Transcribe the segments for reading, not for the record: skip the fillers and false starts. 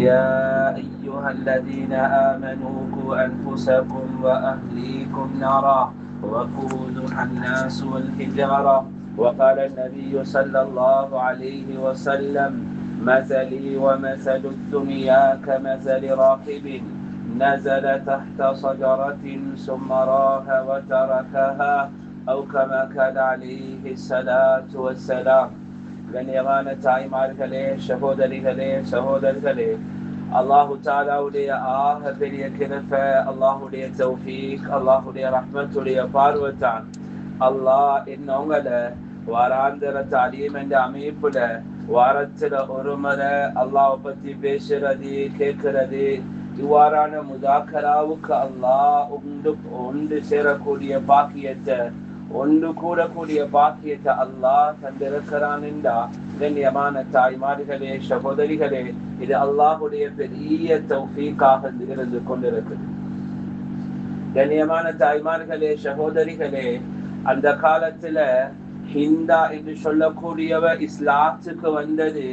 يا أيها الذين آمنوا قوا أنفسكم وأهليكم نارا وقودها الناس والحجارة. وقال النبي صلى الله عليه وسلم: مثلي ومثل الدنيا كمثل راكب نزل تحت شجرة ثم راها وتركها أو كما كان عليه الصلاة والسلام. கண்ணியமான தாய்மார்களே, சகோதரிகளே, சகோதரர்களே, அல்லாஹு தாலாவுடைய ஆக பெரிய கிருபை, அல்லாஹுடைய தௌஃபீக், அல்லாஹுடைய ரஹ்மத்துடைய பார்வைத்தான் அல்லாஹ் என்னவங்கள வாராந்திர தாலீம் என்ற அமைப்புல வாரத்துல ஒரு முறை அல்லாஹ் பத்தி பேசுறது, கேட்கிறது, இவ்வாறான முதாக்கராவுக்கு அல்லாஹ் ஒன்று சேரக்கூடிய பாக்கியத்தை, ஒன்று கூடக்கூடிய பாக்கியத்தை அல்லாஹ் தந்திருக்கிறான் என்றா கண்ணியமான தாய்மார்களே, சகோதரிகளே, இது அல்லாஹுடைய பெரிய தௌஃபீக்காக இருந்து கொண்டிருக்குது. கண்ணியமான தாய்மார்களே, சகோதரிகளே, அந்த காலத்துல ஹிந்தா என்று சொல்லக்கூடியவ இஸ்லாத்துக்கு வந்தது.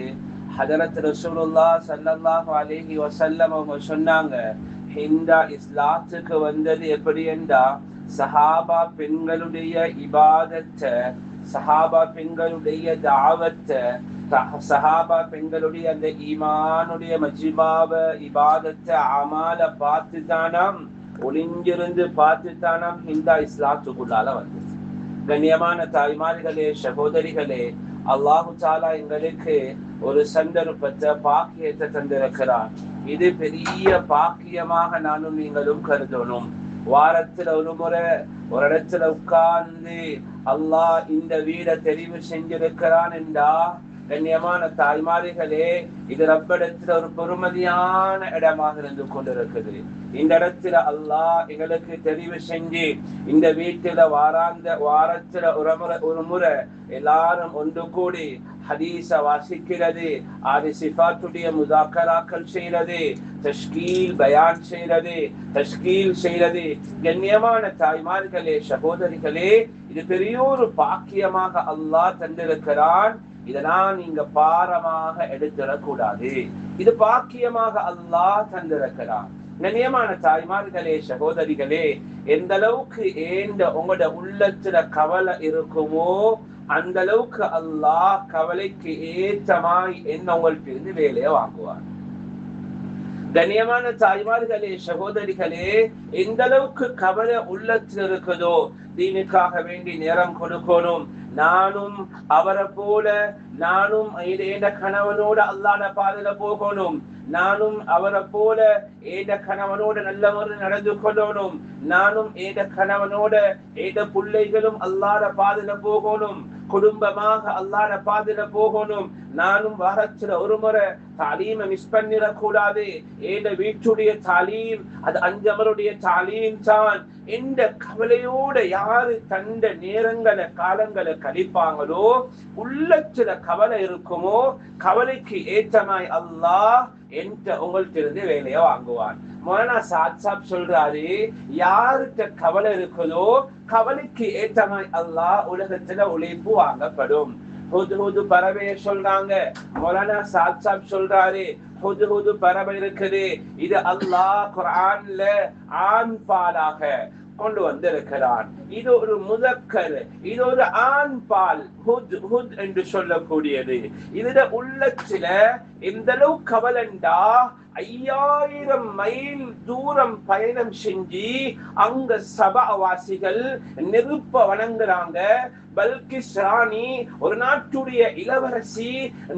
ஹதரத் ரசூலுல்லாஹ் ஸல்லல்லாஹு அலைஹி வஸல்லம் அவங்க சொன்னாங்க, ஹிந்தா இஸ்லாத்துக்கு வந்தது எப்படி என்றா, சஹாபா பெண்களுடைய இபாதத்தை, சஹாபா பெண்களுடைய தாவத்தை, சஹாபா பெண்களுடைய அந்த ஈமானுடைய மஜ்மாவ இபாதத்தை அமால பார்த்து தானாம், ஒளிஞ்சிருந்து பார்த்து தானாம் இந்த இஸ்லாத்துக்குள்ளால வந்தது. கண்ணியமான தாய்மார்களே, சகோதரிகளே, அல்லாஹு தாலா எங்களுக்கு ஒரு சந்தர்ப்பத்தை, பாக்கியத்தை தந்திருக்கிறார். இது பெரிய பாக்கியமாக நானும் நீங்களும் கருதணும். வாரத்துல ஒரு முறை ஒரு இடத்துல உட்கார்ந்து அல்லாஹ் இந்த வீடை தெரிவு செஞ்சிருக்கிறான் என்றா கண்ணியமான தாய்மார்களே, இது ரப்பிடத்துல ஒரு பெருமதியான இடமாக இருந்து கொண்டிருக்குது. இந்த இடத்துல அல்லாஹ் எங்களுக்கு தெரிவு செஞ்சு இந்த வீட்டுல வாரத்துல ஒரு முறை எல்லாரும் ஒன்று கூடி ஹதீஸ வாசிக்கிறது, ஆறு சிஃபாத்துடைய முதாக்கராக்கள் செய்யறது, தஷ்கீல் பயான் செய்யறது, தஷ்கீல் செய்யறது. கண்ணியமான தாய்மார்களே, சகோதரிகளே, இது பெரிய ஒரு பாக்கியமாக அல்லாஹ் தந்திருக்கிறான். இதெல்லாம் நீங்க பாரமாக எடுத்துடக்கூடாது. இது பாக்கியமாக அல்லாஹ் தந்திருக்கிறான். கண்ணியமான தாய்மார்களே, சகோதரிகளே, எந்த அளவுக்கு உங்களோட உள்ளத்துல கவலை இருக்குமோ அந்த அளவுக்கு அல்லாஹ் கவலைக்கு ஏற்றமாய் என்ன உங்கள்கிட்ட இருந்து வேலையை வாங்குவார். கண்ணியமான தாய்மார்களே, சகோதரிகளே, எந்த அளவுக்கு கவலை உள்ளத்தில் இருக்குதோ தீனுக்காக வேண்டி நேரம் கொடுக்கணும். நானும் அவரை போல, நானும் எந்த கணவனோட அல்லாஹ்ட பாதையில போகணும், நானும் அவரை போல ஏத கணவனோட நல்ல முறை நடந்து கொள்ளணும், நானும் ஏத கணவனோட ஏத பிள்ளைகளும் அல்லாஹ்ட பாதையில போகணும், குடும்பமாக அல்லாஹ்ட பாதையில போகணும். நானும் வாரத்துல ஒரு முறை தாலீமை மிஸ் பண்ணிடக்கூடாது. ஏத வீட்டுடைய தாலீம் அது அஞ்சமருடைய தாலீம் தான். இந்த கவலையோட யாரு தந்த நேரங்களை காலங்களை கழிப்பாங்களோ, உள்ளத்துல கவலை இருக்குமோ, கவலைக்கு ஏற்றமாய் அல்லாஹ் உங்கள்கிட்ட இருந்து வேலையை வாங்குவான். மௌலானா சாத் சாப் சொல்றாரு, யாருக்கு கவலை இருக்குதோ கவலைக்கு ஏற்றமாய் அல்லாஹ் உலகத்துல உழைப்பு வாங்கப்படும். ஹுது பறவைய சொல்றாங்க, மௌலானா சாத் சாப் சொல்றாரு, ஹுது பறவை இருக்குது, இது அல்லாஹ் குர்ஆன்ல ஆண் பாலாக கொண்டு வந்திருக்கிறான். இது ஒரு முதக்கர், இது ஒரு ஆண் பால், ஹுத் என்று சொல்லக்கூடியது. இதுல உள்ளத்துல எந்த அளவு கவலண்டா 5000 மைல் தூரம் பயணம் செஞ்சு அங்க சபாவாசிகள் நெருப்ப வணங்குறாங்க. பல்கிஸ் ராணி, ஒரு நாட்டுடைய இளவரசி,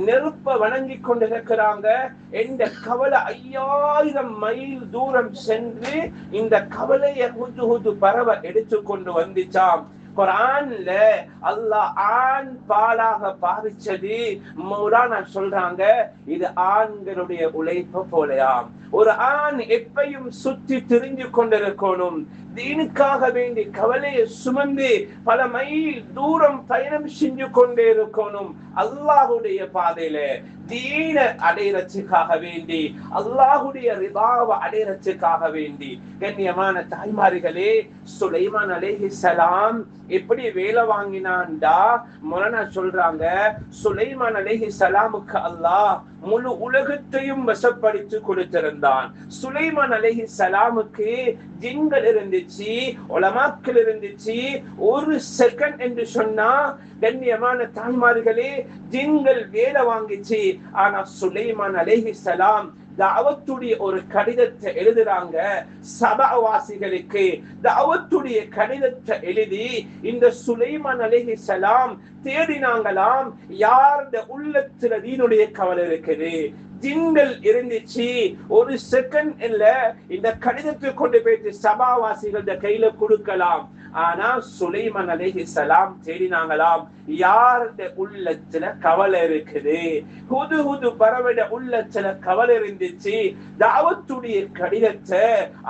நெருப்ப வணங்கி கொண்டிருக்கிறாங்க. இந்த கவலை 5000 மைல் தூரம் சென்று இந்த கவலையை ஹுது பறவை எடுத்து கொண்டு வந்துச்சாம். குர்ஆன்ல அல்லாஹ் ஆண் பாலாக பாவிச்சது மௌலானா சொல்றாங்க, இது ஆண்களுடைய உழைப்பு போலயாம். ஒரு ஆண் எப்பையும் சுற்றி திரிஞ்சு கொண்டிருக்கணும். தீனுக்காக வேண்டி கவலையை சுமந்து பல மைல் தூரம் பயணம் செஞ்சு கொண்டே இருக்கணும். அல்லாஹுடைய பாதையில தீன அடையறதுக்காக வேண்டி, அல்லாஹுடைய ரிதாவை அடையறதுக்காக வேண்டி. கண்ணியமான தாய்மார்களே, சுலைமான் அலைஹிஸ்ஸலாம் எப்படி வேலை வாங்கினான்டா மௌலானா சொல்றாங்க, சுலைமான் அலைஹிஸ்ஸலாமுக்கு அல்லாஹ் முழு உலகத்தையும் வசப்படுத்தி கொடுத்திருந்தான். சுலைமான் அலைஹிஸ்ஸலாமுக்கு ஜின்கள் இருந்துச்சு, உலமாக்கள் இருந்துச்சு. ஒரு செகண்ட் என்று சொன்னா கண்ணியமான தாய்மார்களே ஜின்கள் வேலை வாங்கிச்சு. ஆனா சுலைமான் அலைஹிஸ்ஸலாம் தாவத்துடைய ஒரு கடிதத்தை எழுதுறாங்க சபாவாசிகளுக்கு. தாவத்துடைய கடிதத்தை எழுதி இந்த சுலைமான் அலைஹிஸ்ஸலாம் தேடினாங்களாம், யாருடைய உள்ளத்துல தீனுடைய கவலை இருக்குது. ஜின்கள் இருந்துச்சு. ஒரு செகண்ட் இல்ல இந்த கடிதத்தை கொண்டு போயிட்டு சபாவாசிகள கையில கொடுக்கலாம். ஆனா சுலைமான் அலைஹிஸ்ஸலாம் தேடினாங்களாம், யாருடைய உள்ளத்துல கவலை இருக்குது. ஹுது பறவைட உள்ளத்துல கவலை இருந்துச்சு. தாவத்துடைய கடிதத்தை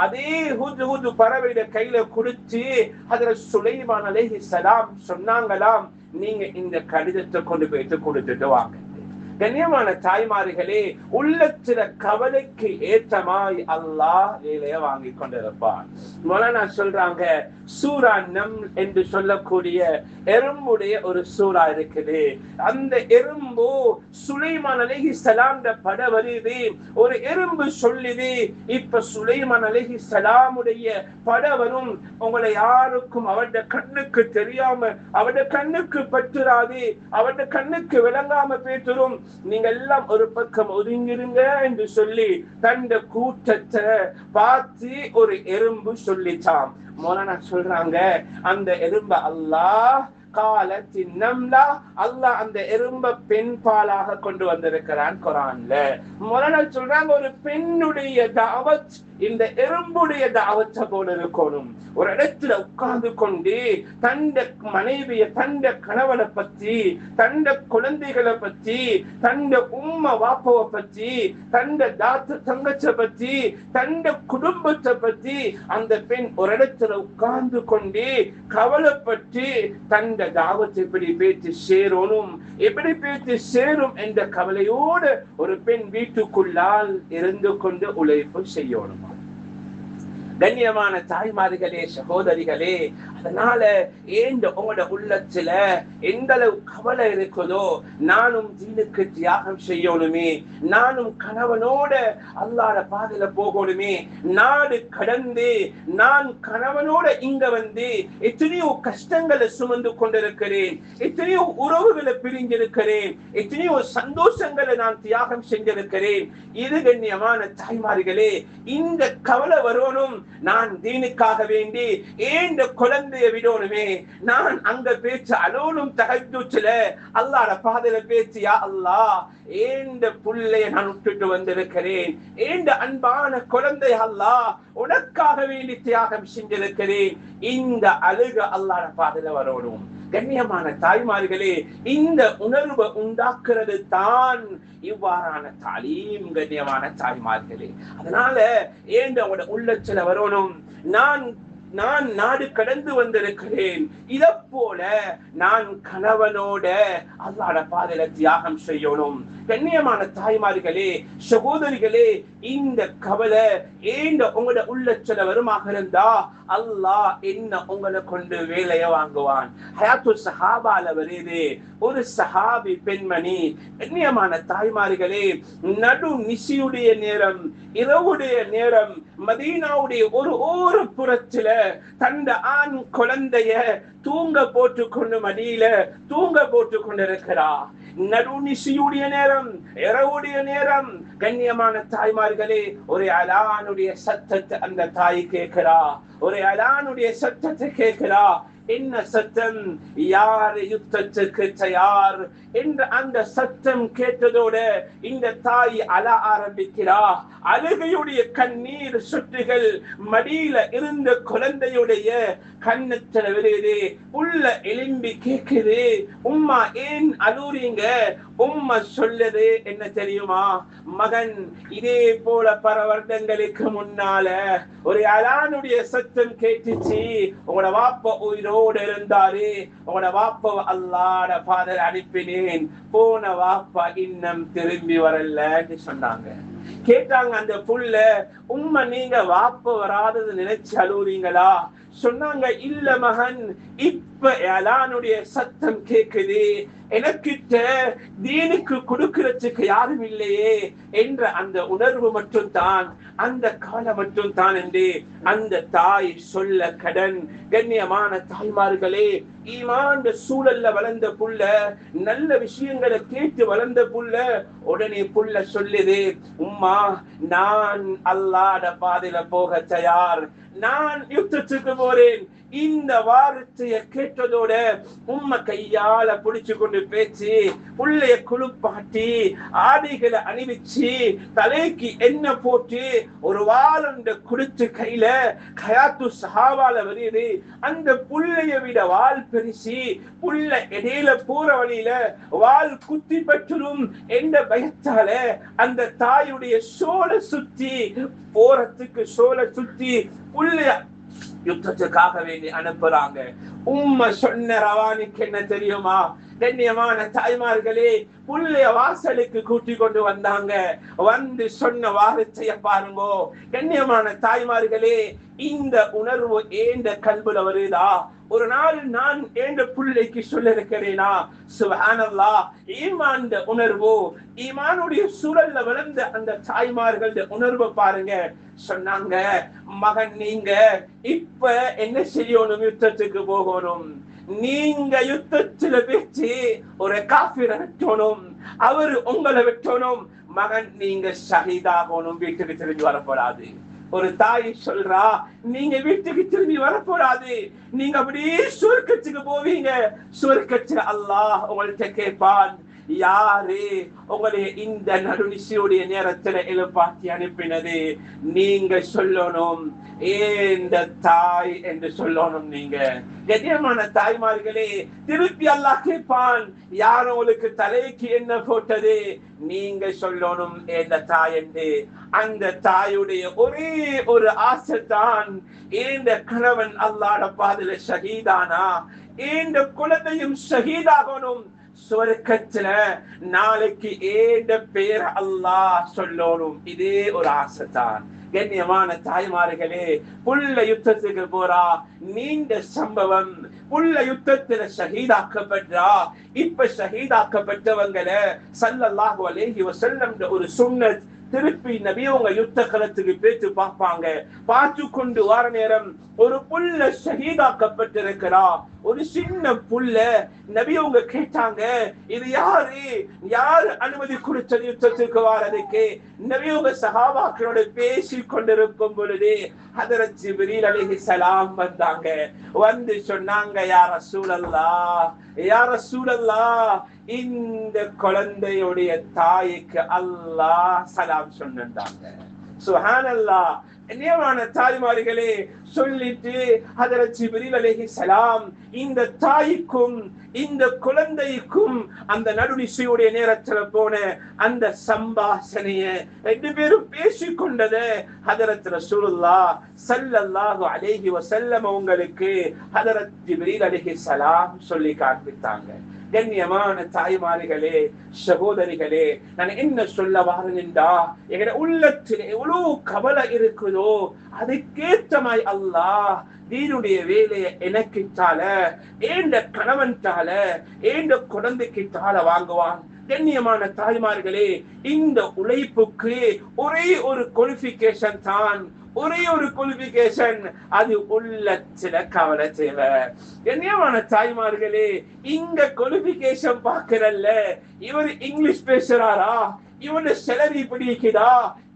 அதே ஹுது பறவைட கையில கொடுத்து ஹஜ்ரத் சுலைமான் அலைஹிஸ்ஸலாம் சொன்னாங்களாம், நீங்க இந்த கடிதத்தை கொண்டு போயிட்டு கொடுத்துட்டு வாங்க. கண்ணியமான தாய்மார்களே, உள்ளத்தில கவலைக்கு ஏற்றமாய் அல்லாஹ் வேலையை வாங்கி கொண்டிருப்பான். மௌலானா சொல்றாங்க, சூரா நம்ல் என்று சொல்லக்கூடிய எறும்புடைய ஒரு சூறா இருக்குது. அந்த எறும்பு சுலைமான் அலைஹிஸ்ஸலாம் பட வருது. ஒரு எறும்பு சொல்லுது, இப்ப சுலைமான் அலைஹிஸ்ஸலாமுடைய பட வரும், உங்களை யாருக்கும் அவருடைய கண்ணுக்கு தெரியாம, அவருடைய கண்ணுக்கு பற்றுறாது, அவருடைய கண்ணுக்கு விளங்காம பேசுறோம், நீங்க எல்லாம் ஒரு பக்கம் ஒதுங்கிருங்க என்று சொல்லி தண்ட கூட்டத்தை பார்த்து ஒரு எறும்பு சொல்லிச்சாம். மௌலானா சொல்றாங்க, அந்த எறும்பு அல்லாஹ் காலத்தின் நம்லா, அல்லாஹ் அந்த எறும்ப பெண் பாலாக கொண்டு வந்திருக்கிறான் குர்ஆன்ல. மௌலானா சொல்றாங்க, ஒரு பெண்ணுடைய தாவத் இந்த எறும்புடைய தாவத்தை போல இருக்கணும். ஒரு இடத்துல உட்கார்ந்து கொண்டு தண்ட மனைவிய, தண்ட கணவனை பத்தி, தண்ட குழந்தைகளை பத்தி, தண்ட உம்மா வாப்பவை பத்தி, தண்ட தாத்த தங்கச்சை பத்தி, தண்ட குடும்பத்தை பத்தி அந்த பெண் ஒரு இடத்துல உட்கார்ந்து கொண்டு கவலைப்பட்டு தண்ட தாவத்தை எப்படி பேச்சு சேரணும், எப்படி பேச்சு சேரும் என்ற கவலையோடு ஒரு பெண் வீட்டுக்குள்ளால் இருந்து கொண்டு உழைப்பு செய்யணும். கண்ணியமான தாய்மார்களே, சகோதரிகளே, அதனால ஏன் உங்களோட உள்ளத்துல எந்த அளவு கவலை இருக்குதோ, நானும் தீனுக்கு தியாகம் செய்யணுமே, நானும் கணவனோட அல்லாஹ்வுடைய பாதையில போகணுமே, நாடு கடந்து நான் கணவனோட இங்க வந்து எத்தனையோ கஷ்டங்களை சுமந்து கொண்டிருக்கிறேன், எத்தனையோ உறவுகளை பிரிஞ்சிருக்கிறேன், எத்தனையோ சந்தோஷங்களை நான் தியாகம் செஞ்சிருக்கிறேன். இது கண்ணியமான தாய்மார்களே, இந்த கவலை வரணும். நான் தீனுக்காக வேண்டி ஏண்ட குழந்தைய விடணுமே, நான் அங்க பேச்சு அலோனும் தஹஜ்ஜுத்ல அல்லாஹ்வுடைய பாதையில பேச்சு, யா அல்லாஹ் ஏண்ட புள்ளைய நான் விட்டுட்டு வந்திருக்கிறேன், ஏண்ட அன்பான குழந்தை அல்லாஹ் உனக்காக வேண்டி தியாகம் செஞ்சிருக்கிறேன். இந்த அழுக அல்லாஹ்வுடைய பாதையில வரணும். கண்ணியமான தாய்மார்களே, இந்த உணர்வை உண்டாக்குறது தான் இவ்வாறான தாலீம். கண்ணியமான தாய்மார்களே, அதனால ஏன் அவட உள்ளத்துல வரணும், நான் நாடு கடந்து வந்திருக்கிறேன், இத போல நான் கணவனோட அல்லாஹ்வுடைய பாதையில தியாகம் செய்யணும். கண்ணியமான தாய்மார்களே, சகோதரிகளே, இந்த கவலை ஏன் உங்களோட உள்ளத்துல வருமாக இருந்தா அல்லாஹ் என்ன உங்களை கொண்டு வேலைய வாங்குவான். ஹயாத்து சஹாபால வருது, ஒரு சஹாபி பெண்மணி, கண்ணியமான தாய்மார்களே, நடு நிசியுடைய நேரம், இரவுடைய நேரம், மதீனாவுடைய ஒரு புறத்துல தந்த ஆண் குழந்தைய தூங்க போட்டு கொண்டு மடியில தூங்க போட்டு கொண்டிருக்கிறா. நடுநிசியுடைய நேரம், இரவுடைய நேரம். கண்ணியமான தாய்மார்களே, ஒரு அலானுடைய சத்தத்தை அந்த தாய் கேட்கிறா, ஒரு அலானுடைய சத்தத்தை கேட்கிறா. என்ன சத்தம்? யார் யுத்தத்துக்கு தயார் என்ற அந்த சத்தம் கேட்டதோடு இந்த தாய் அழ ஆரம்பிக்கிறா. அழுகையுடைய கண்ணீர் சொட்டுகள் மடியில இருந்த குழந்தையுடைய கண்ணத்துல விழுகுது. உள்ள எலும்பி கேக்குது, உம்மா ஏன் அழுறீங்க? உம்மா சொல்லுது என்ன தெரியுமா? மகன், இதே போல பல வருடங்களுக்கு முன்னால ஒரு அலானுடைய சத்தம் கேட்டுச்சு. உங்களோட வாப்பா உயிரோடு இருந்தாரு. உங்களோட வாப்பாவை அல்லாஹ்ட பாதையில அனுப்பினேன். போன வாப்பா இன்னும் திரும்பி வரலன்னு சொன்னாங்க. கேட்டாங்க அந்த புள்ள, உம்மா நீங்க வாப்பா வராதது நினைச்சு அழுறீங்களா? சொன்னாங்க, இல்ல மகன், இப்ப அலானுடைய சத்தம் கேக்குது. எனக்கிட்ட தீனுக்கு கொடுக்கிறதுக்கு யாரும் இல்லையே என்ற அந்த உணர்வு மட்டும் தான், அந்த காலம் மட்டும் தான் என்று அந்த தாய் சொல்ல கடன். கண்ணியமான தாய்மார்களே, ஈமான் சூழல்ல வளர்ந்த புள்ள, நல்ல விஷயங்களை கேட்டு வளர்ந்த புள்ள, உடனே புள்ள சொல்லுது, உம்மா நான் அல்லாஹ்ட பாதையில போக தயார், நான் யுத்தத்துக்கு போறேன். இந்த வார்த்தையை கேட்டதோட உம்மை கையால பிடிச்சு கொண்டு பேச்சு, புள்ளைய குளிப்பாட்டி ஆடைகளை அணிவிச்சு தலைக்கு எண்ணெய் போட்டு ஒரு வாழண்ட குடிச்சு கையில கயாத்து சஹாபால வருது. அந்த புள்ளைய விட வால் பெருசி, புள்ள இடையில போற வழியில வால் குத்தி பெற்றும் என்ற பயத்தால அந்த தாயுடைய சோலை சுத்தி போறதுக்கு சோலை சுத்தி புள்ளைய யுத்தத்துக்காக வேண்டி அனுப்புறாங்க. உம்மை சொன்ன ரவானிக்கு என்ன தெரியுமா? கண்ணியமான தாய்மார்களே, புள்ளைய வாசலுக்கு கூட்டி கொண்டு வந்தாங்க. வந்து சொன்ன வார்த்தைய பாருங்க. கண்ணியமான தாய்மார்களே, இந்த உணர்வு ஏண்ட கல்புல வருதா? ஒரு நாள் நான் ஏண்ட பிள்ளைக்கு சொல்ல இருக்கிறேனா? சுப்ஹானல்லாஹ், ஈமான் உணர்வு, ஈமானுடைய சூழல்ல வளர்ந்த அந்த தாய்மார்கள் உணர்வை பாருங்க. சொன்னாங்க, மகன் நீங்க இப்ப என்ன செய்யணும்? யுத்தத்துக்கு போகணும். நீங்க யுத்தத்துல பேச்சு ஒரு காஃபிர வெட்டணும், அவரு உங்களை வெட்டணும். மகன் நீங்க ஷஹீதாகணும், வீட்டுக்கு திரும்பி வரப்படாது. ஒரு தாய் சொல்றா, நீங்க வீட்டுக்கு திரும்பி வரக்கூடாது, நீங்க அப்படியே சுவர்க்கத்துக்கு போவீங்க. சுவர்க்கத்துல அல்லாஹ் உங்கள்கிட்ட கேட்பான், யாரு உங்களுடைய இந்த நடுநிசையுடைய நேரத்துல எழுப்பாத்தி அனுப்பினது? நீங்க சொல்லணும், ஏந்த தாய் என்று சொல்லணும். நீங்க கண்ணியமான தாய்மார்களே, திருப்பி அல்லாஹ் கேட்பான், யாரும் உங்களுக்கு தலைக்கு என்ன போட்டது? நீங்க சொல்லணும், ஏந்த தாய் என்று. அந்த தாயுடைய ஒரே ஒரு ஆசை தான், ஏந்த கணவன் அல்லாஹ்ட பாதையில ஷஹீதானா, ஏந்த குழந்தையும் ஷஹீதாகணும். சொர்க்கத்துல நாளைக்கு ஏண்ட பேர் அல்லாஹ் சொல்லணும். இதே ஒரு ஆசை தான். கண்ணியமான தாய்மார்களே, புள்ள யுத்தத்துக்கு போறா, நீண்ட சம்பவம். புள்ள யுத்தத்துல ஷஹீதாக்கப்பட்டா. இப்ப ஷஹீதாக்கப்பட்டவங்களை ஸல்லல்லாஹு அலைஹி வஸல்லம் ஒரு சுன்னத், திருப்பி நபி உங்க யுத்த களத்துக்கு பேச்சு பார்ப்பாங்க. பார்த்து கொண்டு வர நேரம் ஒரு புள்ள ஷஹீதாக்கப்பட்டிருக்கிறா, ஒரு சின்ன புள்ள. நபி உங்க கேட்டாங்க, இது யாரு? யாரு அனுமதி கொடுத்தது யுத்தத்துக்கு வாரதுக்கு? நபி உங்க சஹாபாக்களோட பேசி கொண்டிருக்கும் பொழுது ஹதரத் ஜிப்ரீல் அலைஹிஸ்ஸலாம் வந்தாங்க. வந்து சொன்னாங்க, யா ரசூலல்லாஹ், யா ரசூலல்லாஹ், இந்த குழந்தையுடைய தாய்க்கு அல்லாஹ் சலாம் சொன்னாங்க. சுப்ஹானல்லாஹ். நியமான தாய்மார்களே, சொல்லிட்டு ஹதரத் ஜிப்ரீல் அலைஹிஸ்ஸலாம் இந்த தாய்க்கும் இந்த குழந்தைக்கும் அந்த நடுநிசையுடைய நேரத்துல போன அந்த சம்பாஷணைய ரெண்டு பேரும் பேசிக்கொண்டது ஹதரத் ரசூலுல்லாஹ் ஸல்லல்லாஹு அலைஹி வஸல்லம் உங்களுக்கு ஹதரத் ஜிப்ரீல் அலைஹிஸ்ஸலாம் சொல்லி காண்பித்தாங்க. கண்ணியமான தாய்மார்களே, சகோதரிகளே, நான் என்ன சொல்ல வாரேன்டா, எங்க உள்ளத்தில் எவ்வளவு கவலை இருக்குதோ அதுக்கேற்றமாய் அல்லாஹ் தீனுடைய வேலையை எனக்கிட்டால, ஏண்ட கணவன்டால, ஏண்ட குழந்தைக்கிட்டால வாங்குவான். கண்ணியமான தாய்மார்களே, இந்த உழைப்புக்கு ஒரே ஒரு குவாலிஃபிகேஷன் தான், ஒரே ஒரு குவாலிஃபிகேஷன், அது உள்ளத்துல கவலை தேவை. கண்ணியமான தாய்மார்களே, இங்க குவாலிஃபிகேஷன் பாக்குறல்ல, இவர் இங்கிலீஷ் பேசுறாரா, இவரு சேலரி இப்படி இருக்குதா,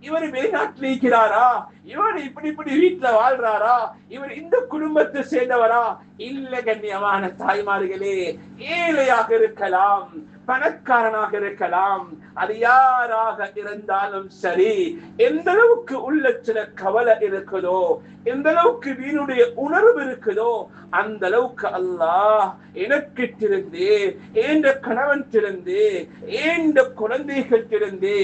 இவர் வெளிநாட்டில் இருக்கிறாரா, இவர் இப்படி இப்படி வீட்டுல வாழ்றாரா, இவர் இந்த குடும்பத்தை சேர்ந்தவரா, இல்ல கண்ணியமான தாய்மார்களே, ஏழையாக இருக்கலாம், பணக்காரனாக இருக்கலாம், அது யாராக இருந்தாலும் சரி, எந்த அளவுக்கு உள்ளத்துல கவலை இருக்குதோ, எந்த அளவுக்கு வீணுடைய உணர்வு இருக்குதோ, அந்த அளவுக்கு அல்லாஹ் எனக்கிட்டிருந்து, ஏண்ட கணவன் திருந்து, ஏண்ட குழந்தைகள் திருந்து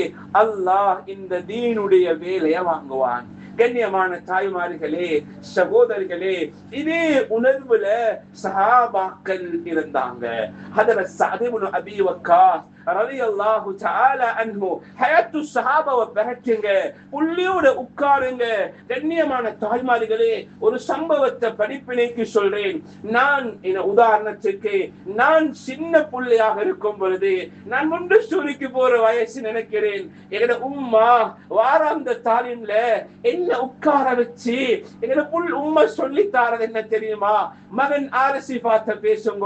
அல்லாஹ் இந்த தீனுடைய வேலையை வாங்குவான். கண்ணியமான தாய்மார்களே, சகோதரிகளே, இதே உணர்வுல சஹாபாக்கள் இருந்தாங்க. ஹதரத் சஅத் இப்னு அபீ வக்காஸ் ரலியல்லாஹு தஆலா அன்ஹு ஹயாத்து ஸஹாபாவை பரட்டுங்க, புள்ளியோட உட்காருங்க. கண்ணியமான தாய்மார்களே, ஒரு சம்பவத்தை படிப்பினைக்கு சொல்றேன். நான் உதாரணத்துக்கு, நான் சின்ன புள்ளையாக இருக்கும் பொழுது, நான் முண்டஸ்டூரிக்கு போற வயசு நினைக்கிறேன். எங்கட உம்மா வாராந்த தாலீம்ல என்ன உட்கார வச்சு எங்கட உம்மா சொல்லி தாரது என்ன தெரியுமா? மகன் ஆரசி பார்த்த பேசுங்க,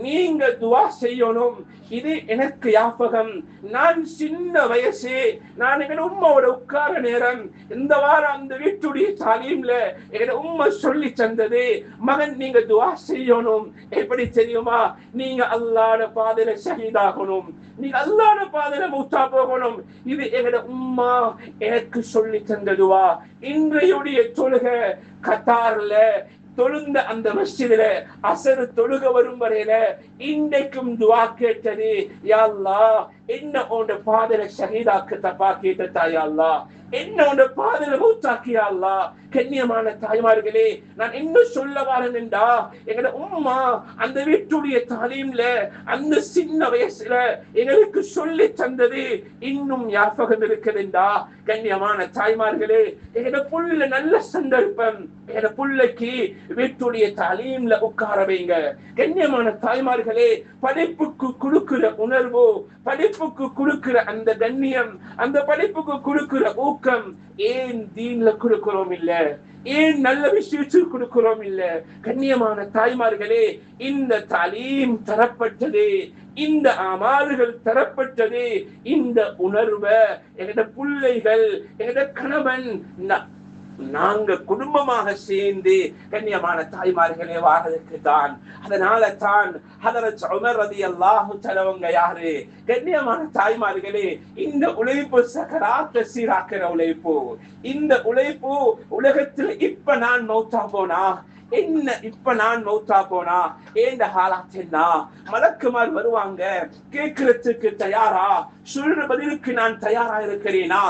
நீங்க துவா செய்யணும். இது எனக்கு ஞாபகம். நான் சின்ன வயசு, நான் எங்க உம்மாவோட உட்கார நேரம், இந்த வாரம் அந்த வீட்டுடைய தாலீம்ல எங்க உம்மா சொல்லி தந்தது, மகன் நீங்க துவா செய்யணும். எப்படி தெரியுமா? நீங்க அல்லாஹ்வுடைய பாதையில ஷஹீதாகணும், நீங்க அல்லாஹ்வுடைய பாதையில மூத்தா போகணும். இது எங்க உம்மா எனக்கு சொல்லி தந்ததுவா. இன்றையுடைய தொழுகை கத்தார்ல தொழுந்த அந்த மஸ்ஜிதுல அசர் தொழுக வரும் வரையில இன்றைக்கும் துவா கேட்டது, யா அல்லாஹ் என்ன உன்னுடைய பாதையில ஷஹீதாக்க தப்பா கேட்டா, யா அல்லாஹ் என்ன உன்னுடைய பாதையில மூத்தாக்கியா அல்லாஹ். கண்ணியமான தாய்மார்களே, நான் என்ன சொல்ல வரேன் என்றா, எங்க உம்மா அந்த வீட்டுடைய தாலீம்ல அந்த சின்ன வயசுல எங்களுக்கு சொல்லி தந்தது இன்னும் ஞாபகம் இருக்குதுண்டா. கண்ணியமான தாய்மார்களே, எங்க புள்ள நல்ல சந்தர்ப்பம், எங்க புள்ளைக்கு வீட்டுடைய தாலீம்ல உட்கார வைங்க. கண்ணியமான தாய்மார்களே, படிப்புக்கு கொடுக்கிற உணர்வு, படிப்புக்கு கொடுக்கிற அந்த கண்ணியம், அந்த படிப்புக்கு கொடுக்கிற ஊக்கம் ஏன் தீன்ல கொடுக்கிறோம் இல்ல? ஏன் நல்ல விஷயத்துக்கு கொடுக்கிறோம் இல்ல? கண்ணியமான தாய்மார்களே, இந்த தாலீம் தரப்பட்டது, இந்த அமல்கள் தரப்பட்டது, இந்த உணர்வை எங்கட பிள்ளைகள், எங்கட கணவன், நாங்க குடும்பமாக சேர்ந்து கண்ணியமான தாய்மார்களே வாரதுக்கு தான். அதனால தான் ஹதரத் உமர் ரலியல்லாஹு தஆலா யாரு? கண்ணியமான தாய்மார்களே, இந்த உழைப்பு சக்கராத்த சீராக்கிற உழைப்பு. இந்த உழைப்பு உலகத்தில் இப்ப நான் மௌத்தா போனா என்ன, இப்ப நான் மௌத்தா போனா ஏண்ட ஹாலாத் என்ன? மலக்குமார் வருவாங்க, கேட்கறதுக்கு தயாரா? சொல்ற பதிலுக்கு நான் தயாரா இருக்கிறேனா?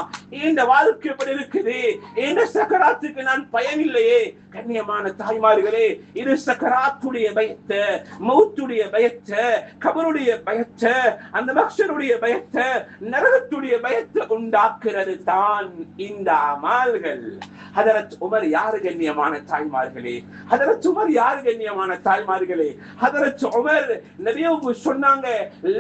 இந்த வாழ்க்கை எப்படி இருக்குது? இந்த சக்கராத்துக்கு நான் பயனில்லையே. கண்ணியமான தாய்மார்களே, இது சக்கராத்துடைய பயத்தை, மௌத்துடைய பயத்தை, கபருடைய பயத்தை, அந்த மக்ஷருடைய பயத்தை, நரகத்துடைய பயத்தை உண்டாக்குறது தான் இந்த அமல்கள். ஹதரத் உமர் யாரு கண்ணியமான தாய்மார்களே? ஹதரத் உமர் யாரு கண்ணியமான தாய்மார்களே? ஹதரத் உமர் நபியு சொன்னாங்க,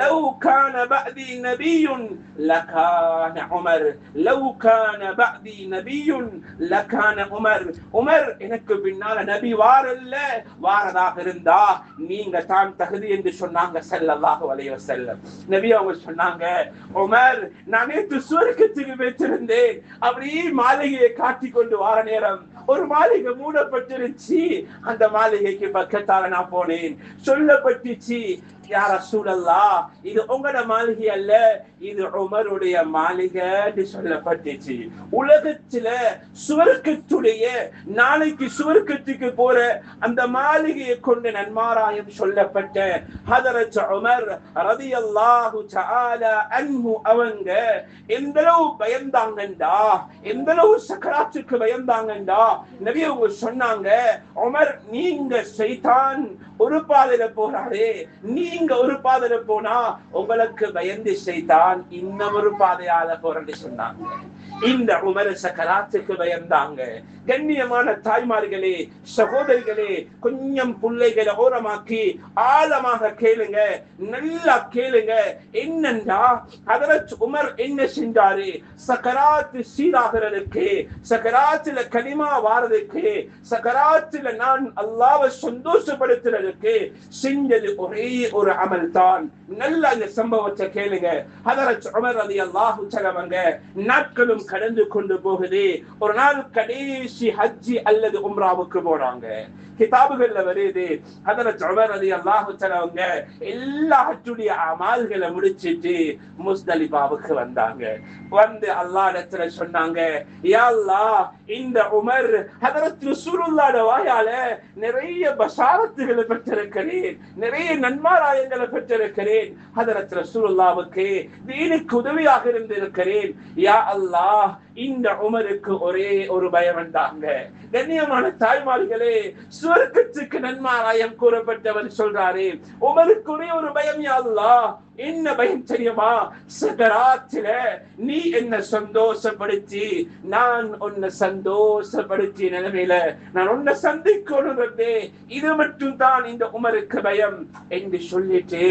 லவ் கான பஅதி நபியுன் லகான உமர், லவ் கான பஅதி நபியுன் லகான உமர். உமர் எனக்கு பின்னால நபி வாரல்ல, வாரதாக இருந்தா நீங்க தான் தகுதி என்று சொன்னாங்க ஸல்லல்லாஹு அலைஹி வஸல்லம். நபி அவங்க சொன்னாங்க, உமர் நான் நேற்று சுவர்க்கத்துக்கு வைத்திருந்தேன், அப்படியே மாளிகையை காட்டிக் கொண்டு வார நேரம் ஒரு மாளிகை மூடப்பட்டிருச்சு, அந்த மாளிகைக்கு பக்கத்தால நான் போனேன், சொல்லப்பட்டுச்சு, யா ரசூலல்லாஹ் இது உங்களோட மாளிகை அல்ல, இது உமருடைய மாளிகை சொல்லப்பட்டுச்சு. உலகத்துல சுவர்க்கத்துடைய நாளைக்கு சுவர்க்கத்துக்கு போற அந்த மாளிகையை கொண்டு நன்மாராயம் சொல்லப்பட்ட ஹதரத் உமர் ரலியல்லாஹு தஆலா அன்ஹு அவங்க எந்தளவு பயந்தாங்கண்டா, எந்தளவு சக்கராத்துக்கு பயந்தாங்கண்டா, நபி அவங்க சொன்னாங்க, உமர் நீங்க ஷைத்தான் ஒரு பாதையில போறாரு, நீங்க ஒரு பாதையில போனா உங்களுக்கு பயந்து ஷைத்தான் இன்னொரு பாதையால போறன்னு சொன்னாங்க. இந்த உமர் சக்கராத்துக்கு பயந்தாங்க. கண்ணியமான தாய்மார்களே, சகோதரிகளே, கொஞ்சம் பிள்ளைகளை ஓரமாக்கி ஆழமாக கேளுங்க, நல்லா கேளுங்க. என்னண்டா ஹதரத் உமர் என்ன செஞ்சாரு? சக்கராத்து சீராகிறதுக்கு, சக்கராத்துல கலிமா வாரதுக்கு, சக்கராத்துல நான் அல்லாஹ்வை சந்தோஷப்படுத்துறதுக்கு செஞ்சது ஒரே ஒரு அமல் தான். நல்ல அந்த சம்பவத்தை கேளுங்க. ஹதரத் உமர் ரலியல்லாஹு தஆலா நாட்களும் கடந்து கொண்டு போகுது. ஒரு நாள் கடைசி ஹஜ்ஜி அல்லது உம்ராவுக்கு போறாங்க. கிதாபுகள்ல வருது. ஹஜ்ரத் உமர் ரலியல்லாஹு தஆலா அவங்க எல்லா ஹஜ்ஜுடைய அமல்களை முடிச்சிட்டு முஸ்தலிஃபாவுக்கு வந்தாங்க. வந்து அல்லாஹ்விடத்துல சொன்னாங்க, யா அல்லாஹ், இந்த உமர் ஹஜ்ரத் ரசூலுல்லாஹ்வோட வாயால நிறைய பஷாரத்துகளை பெற்றிருக்கிறேன், நிறைய நன்மாராயங்களை பெற்றிருக்கிறேன். ஹஜ்ரத் ரசூலுல்லாஹ்வுக்கு தீனுக்கு உதவியாக இருந்திருக்கிறேன். யா அல்லாஹ், இந்த உமருக்கு ஒரே ஒரு பயம் வந்தாங்க. கண்ணியமான தாய்மார்களே, சுவர்க்கத்துக்கு நன்மாராயம் கூறப்பட்டவர் சொல்றாரு, உமருக்கு ஒரே ஒரு பயம். யா அல்லாஹ், என்ன பயம் தெரியுமா? சகராத்தில நீ என்ன சந்தோஷப்படுத்தி நான் உன்னை சந்தோஷப்படுத்திய நிலைமையில நான் உன்னை சந்திக்கணும். இது மட்டும் தான் இந்த உமருக்கு பயம் என்று சொல்லிட்டு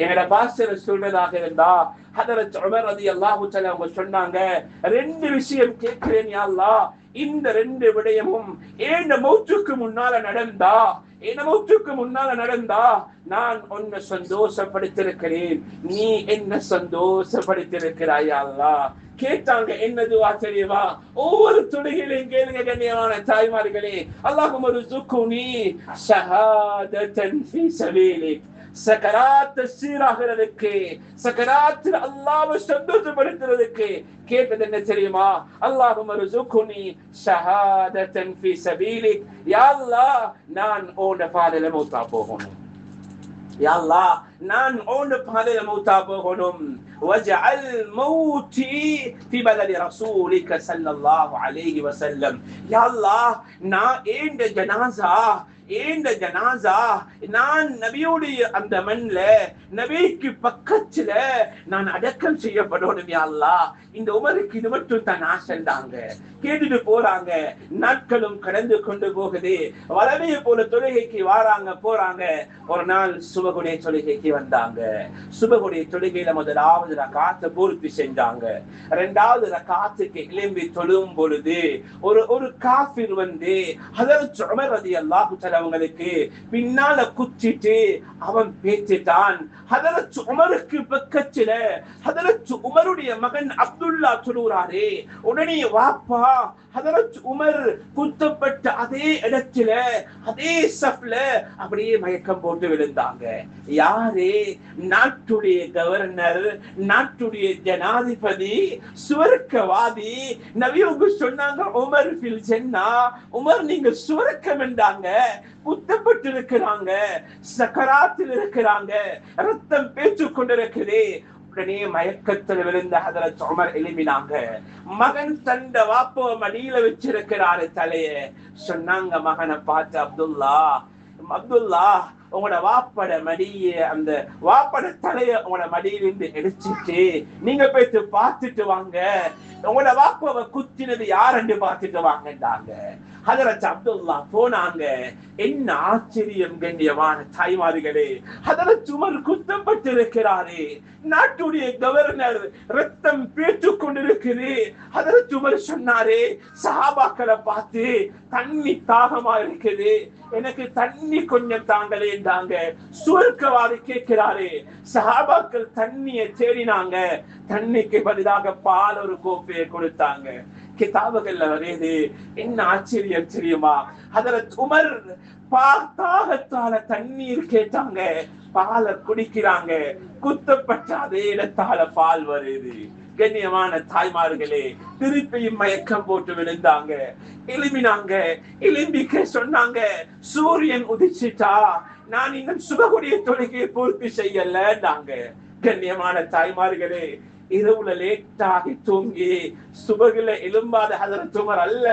என்னோட பாஷையில சொல்றதாக இருந்தா ஹஜ்ரத் உமர் ரலியல்லாஹு தஆலா அவங்க சொன்னாங்க, ரெண்டு விஷயம் கேட்கிறேன் யா அல்லாஹ். இந்த ரெண்டு விடயமும் ஏன் மௌத்துக்கு முன்னால நடந்தா நான் உன்னை சந்தோஷப்படுத்திருக்கிறேன், நீ என்ன சந்தோஷப்படுத்திருக்கிறாய் யா அல்லாஹ். கேட்டாங்க. என்னதுவா தெரியுமா? ஒவ்வொரு தொழுகையிலும் கேளுங்க கண்ணியமான தாய்மார்களே, அல்லாஹும்ம ர்சுக்னி ஷஹாதத்தன் ஃபீ சபீலிக். சக்கராத் சீராகிறதுக்கு, சக்கராத்தில் அல்லாஹ்வை சந்தோஷப்படுத்துறதுக்கு கேட்டது என்ன தெரியுமா? அல்லாஹும்ம ர்சுக்னி ஷஹாதத்தன் ஃபீ சபீலிக். யா அல்லாஹ், நான் உன்னுடைய பாதையில மௌத்தா போகணும். யா அல்லாஹ், நான் உன்னுடைய பாதையில மௌத்தா போகணும். وَاجْعَلْ مَوْتِي فِي بَلَدِ رَسُولِكَ صَلَّى اللَّهُ عَلَيْهِ وَسَلَّمَ. யா அல்லாஹ், நான் ஏண்ட ஜனாசா நான் நபியுடைய அந்த மண்ல நபிக்கு பக்கத்துல நான் அடக்கம் செய்யப்படணும். யா அல்லாஹ், இந்த உமருக்கு இது மட்டும் தான் ஆசைந்தாங்க. கேட்டுட்டு போறாங்க. நாட்களும் கடந்து கொண்டு போகுது. வளமைய போல தொழுகைக்கு வாராங்க போறாங்க. ஒரு நாள் சுபகுடைய தொழுகைக்கு வந்தாங்க. சுபகுடைய தொழுகையில முதலாவது ரகாத்தை பூர்த்தி செஞ்சாங்க. இரண்டாவது ரகாத்துக்கு கிளம்பி தொழும் பொழுது ஒரு காஃபிர் வந்து ஹஜ்ரத் உமர் ரலியல்லாஹு தஆலா அவங்களுக்கு பின்னால குத்திட்டு அவன் பேசிட்டான். ஹஜ்ரத் உமருக்கு பக்கத்துல ஹஜ்ரத் உமருடைய மகன் அப்துல்லா சொல்றாரே, உடனே வாப்பா ஹஜ்ரத் உமர் குத்தப்பட்ட அதே இடத்துல அதே சஃப்ல அப்படியே மயக்கம் போட்டு விழுந்தாங்க. யாரே? நாட்டுடைய கவர்னர், நாட்டுடைய ஜனாதிபதி, சுவர்க்கவாதி. நபியவங்க சொன்னாங்க, உமர் ஃபில் ஜன்னா, உமர் நீங்க சுவர்க்கம் என்றாங்க. குத்தப்பட்டு இருக்கிறாங்க, சக்கராத்தில் இருக்கிறாங்க, ரத்தம் பேச்சு கொண்டிருக்குது. உடனே மயக்கத்தில் விழுந்த ஹஜ்ரத் உமர் எழுப்பினாங்க. மகன் தண்ட வாப்ப மடியில வச்சிருக்கிறாரு தலைய. சொன்னாங்க மகனை பார்த்து, அப்துல்லா உங்களோட வாப்பட மடிய அந்த வாப்பட தலைய உங்களோட மடியிலிருந்து எடுத்துட்டு நீங்க போயிட்டு பார்த்துட்டு வாங்க. உங்களோட வாப்பாவை குத்தினது யாருன்னு பார்த்துட்டு வாங்கன்றாங்க. ஹஜ்ரத் அப்துல்லா போனாங்க. என்ன ஆச்சரியம் கண்ணியமான தாய்மார்களே, ஹஜ்ரத் உமர் குத்தப்பட்டு இருக்கிறாரு. நாட்டுடைய கவர்னர், ரத்தம் பேச்சு கொண்டிருக்குது. ஹஜ்ரத் உமர் சொன்னாரே, சஹாபாக்களை பார்த்து தண்ணி தாகமா இருக்குது, எனக்கு தண்ணி கொஞ்சம் தாங்களே என்றாங்க. சுவர்க்கவாதி கேட்கிறாரு. சஹாபாக்கள் தண்ணியை தேடினாங்க. தண்ணிக்கு பதிலாக பால் ஒரு கோப்பையை கொடுத்தாங்க. கிதாபுகள்ல வருது. என்ன ஆச்சரியம் தெரியுமா? ஹஜ்ரத் உமர் தாகத்தால தண்ணீர் கேட்டாங்க, பாலை குடிக்கிறாங்க. குத்தப்பட்ட அதே இடத்தால பால் வருது. கண்ணியமான தாய்மார்களே, திருப்பியும் மயக்கம் போட்டு விழுந்தாங்க. எழுப்பினாங்க. எழும்பிக்க சொன்னாங்க, சூரியன் உதிச்சிட்டா, நான் இன்னும் சுபகுடைய தொழுகையை பூர்த்தி செய்யலன்னாங்க. கண்ணியமான தாய்மார்களே, இரவுல லேட்டாகி தூங்கி சுபகுல எழும்பாத ஹஜ்ரத் உமர் அல்ல.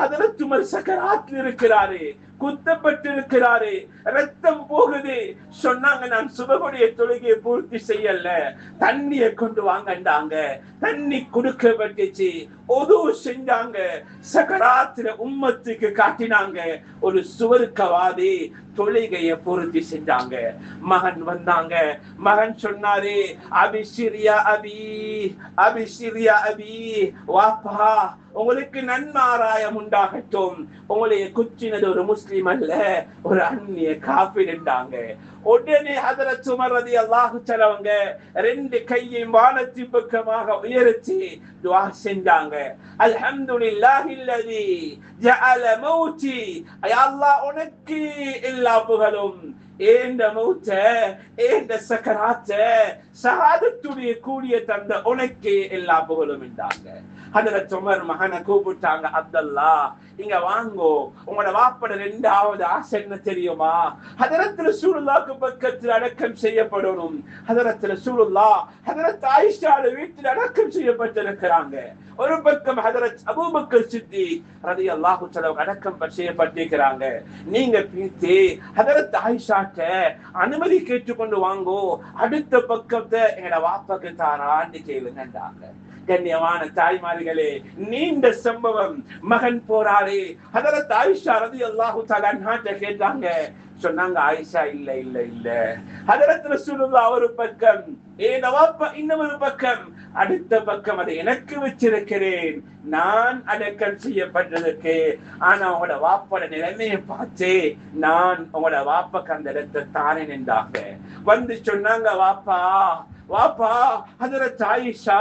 ஹஜ்ரத் உமர் சக்கராத்தில் இருக்கிறாரு, குத்தப்பட்டு இருக்கிறாரு, ரத்தம் போகுது. சொன்னாங்க, நான் சுபகுடைய தொழுகையை பூர்த்தி செய்யல, தண்ணியை கொண்டு வாங்கண்டாங்க. தண்ணி குடுக்கப்பட்டுச்சு. ஒது செஞ்சாங்க. சக்கராத்துல உம்மத்துக்கு காட்டினாங்க. ஒரு சுவர்க்கவாதி தொழுகையை பூர்த்தி செஞ்சாங்க. மகன் வந்தாங்க. மகன் சொன்னாரு, அபிஷிரியா அபி, அபிஷிரியா அபி, வாப்பா உங்களுக்கு நன்மாராயம் உண்டாகட்டும். உங்களைய குச்சினது ஒரு முஸ்லிம் முஸ்லிம் அல்ல, ஒரு அந்நிய காஃபிர் என்றாங்க. உடனே ஹஜ்ரத் உமர் ரலியல்லாஹு தஆலா அவங்க ரெண்டு கையையும் வானத்தின் பக்கமாக உயர்த்தி துஆ செஞ்சாங்க. அல்ஹம்துலில்லாஹில்லதி ஜஅல மௌதி, யா அல்லாஹ் உனக்கு எல்லா புகழும், ஏந்த மௌத்த ஏந்த சக்கராத்த ஷஹாதத்துடைய கூடிய தந்த உனக்கு எல்லா புகழும் என்றாங்க. ஹஜ்ரத் உமர் மகனை கூப்பிட்டாங்க, அப்துல்லா இங்க வாங்கோ, உங்களோட வாப்பட ரெண்டாவது ஆசை என்ன தெரியுமா? ஹஜ்ரத் ரசூலுல்லாஹ்க்கு பக்கத்தில் அடக்கம் செய்யப்படணும். ஹஜ்ரத் ரசூலுல்லாஹ் ஹஜ்ரத் ஆயிஷா வீட்டில் அடக்கம் செய்யப்பட்டிருக்கிறாங்க. ஒரு பக்கம் ஹஜ்ரத் அபூபக்கர் சித்திக் ரலியல்லாஹு தஆலா அடக்கம் செய்யப்பட்டிருக்கிறாங்க. நீங்க பேசி ஹஜ்ரத் ஆயிஷாட்ட அனுமதி கேட்டுக்கொண்டு வாங்கோ, அடுத்த பக்கத்தை எங்களோட வாப்பாக்கு தாரான்னு கேளுங்கன்றாங்க. கண்ணியமான தாய்மார்களே, நீண்ட சம்பவம். மகன் போறாரு, ஹஜ்ரத் ஆயிஷா ரலியல்லாஹு தஆலா அன்ஹா கேட்டாங்க. சொன்னாங்க, ஆயிஷா இல்ல இல்ல இல்ல. ஹஜ்ரத் ரசூலுல்லாஹ் ஒரு பக்கம், ஏன் வாப்பா இன்னொரு பக்கம், அடுத்த பக்கம் அதை எனக்கு வச்சிருக்கிறேன் நான் அடக்கம் செய்யப்பட்டதற்கு. ஆனா உங்களோட வாப்போட நிலைமையை பார்த்து நான் உங்களோட வாப்பாக்கு அந்த இடத்தை தானே நின்றாங்க. வந்து சொன்னாங்க, வாப்பா வாப்பா ஹஜ்ரத் ஆயிஷா